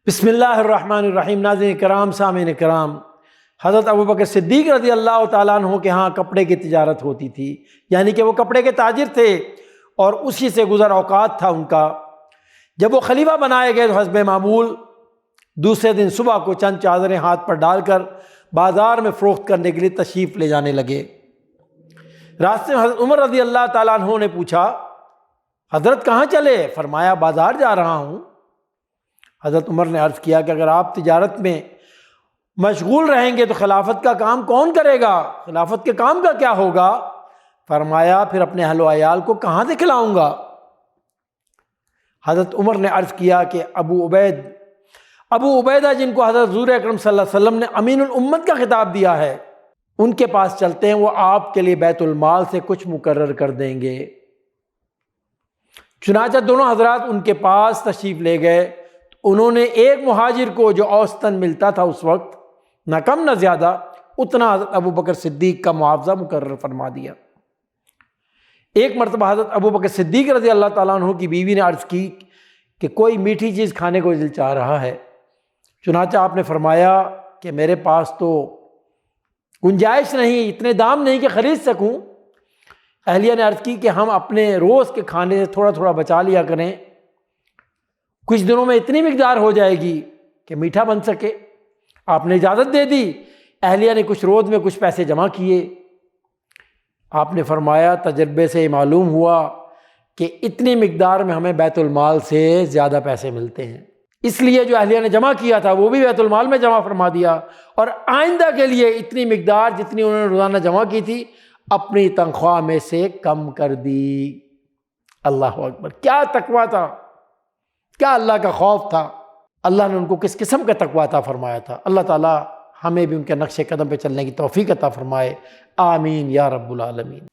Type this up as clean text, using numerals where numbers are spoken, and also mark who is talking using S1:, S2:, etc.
S1: بسم اللہ الرحمن الرحیم۔ ناظرین کرام، سامعین کرام، حضرت ابوبکر صدیق رضی اللہ تعالیٰ عنہ کے ہاں کپڑے کی تجارت ہوتی تھی، یعنی کہ وہ کپڑے کے تاجر تھے اور اسی سے گزر اوقات تھا ان کا۔ جب وہ خلیفہ بنائے گئے تو حسب معمول دوسرے دن صبح کو چند چادریں ہاتھ پر ڈال کر بازار میں فروخت کرنے کے لیے تشریف لے جانے لگے۔ راستے میں حضرت عمر رضی اللہ تعالیٰ عنہ نے پوچھا، حضرت کہاں چلے؟ فرمایا بازار جا رہا ہوں۔ حضرت عمر نے عرض کیا کہ اگر آپ تجارت میں مشغول رہیں گے تو خلافت کا کام کون کرے گا؟ خلافت کے کام کا کیا ہوگا؟ فرمایا پھر اپنے اہل و عیال کو کہاں سے کھلاؤں گا؟ حضرت عمر نے عرض کیا کہ ابو عبیدہ جن کو حضرت حضور اکرم صلی اللہ علیہ وسلم نے امین الامت کا خطاب دیا ہے، ان کے پاس چلتے ہیں، وہ آپ کے لیے بیت المال سے کچھ مقرر کر دیں گے۔ چنانچہ دونوں حضرات ان کے پاس تشریف لے گئے۔ انہوں نے ایک مہاجر کو جو اوسطاً ملتا تھا اس وقت، نہ کم نہ زیادہ، اتنا حضرت ابوبکر صدیق کا معاوضہ مقرر فرما دیا۔ ایک مرتبہ حضرت ابوبکر صدیق رضی اللہ تعالیٰ عنہ کی بیوی نے عرض کی کہ کوئی میٹھی چیز کھانے کو دل چاہ رہا ہے۔ چنانچہ آپ نے فرمایا کہ میرے پاس تو گنجائش نہیں، اتنے دام نہیں کہ خرید سکوں۔ اہلیہ نے عرض کی کہ ہم اپنے روز کے کھانے سے تھوڑا تھوڑا بچا لیا کریں، کچھ دنوں میں اتنی مقدار ہو جائے گی کہ میٹھا بن سکے۔ آپ نے اجازت دے دی۔ اہلیہ نے کچھ روز میں کچھ پیسے جمع کیے۔ آپ نے فرمایا تجربے سے معلوم ہوا کہ اتنی مقدار میں ہمیں بیت المال سے زیادہ پیسے ملتے ہیں، اس لیے جو اہلیہ نے جمع کیا تھا وہ بھی بیت المال میں جمع فرما دیا، اور آئندہ کے لیے اتنی مقدار جتنی انہوں نے روزانہ جمع کی تھی اپنی تنخواہ میں سے کم کر دی۔ اللہ اکبر! کیا تقویٰ تھا، کیا اللہ کا خوف تھا! اللہ نے ان کو کس قسم کا تقویٰ عطا فرمایا تھا۔ اللہ تعالیٰ ہمیں بھی ان کے نقش قدم پہ چلنے کی توفیق عطا فرمائے، آمین یا رب العالمین۔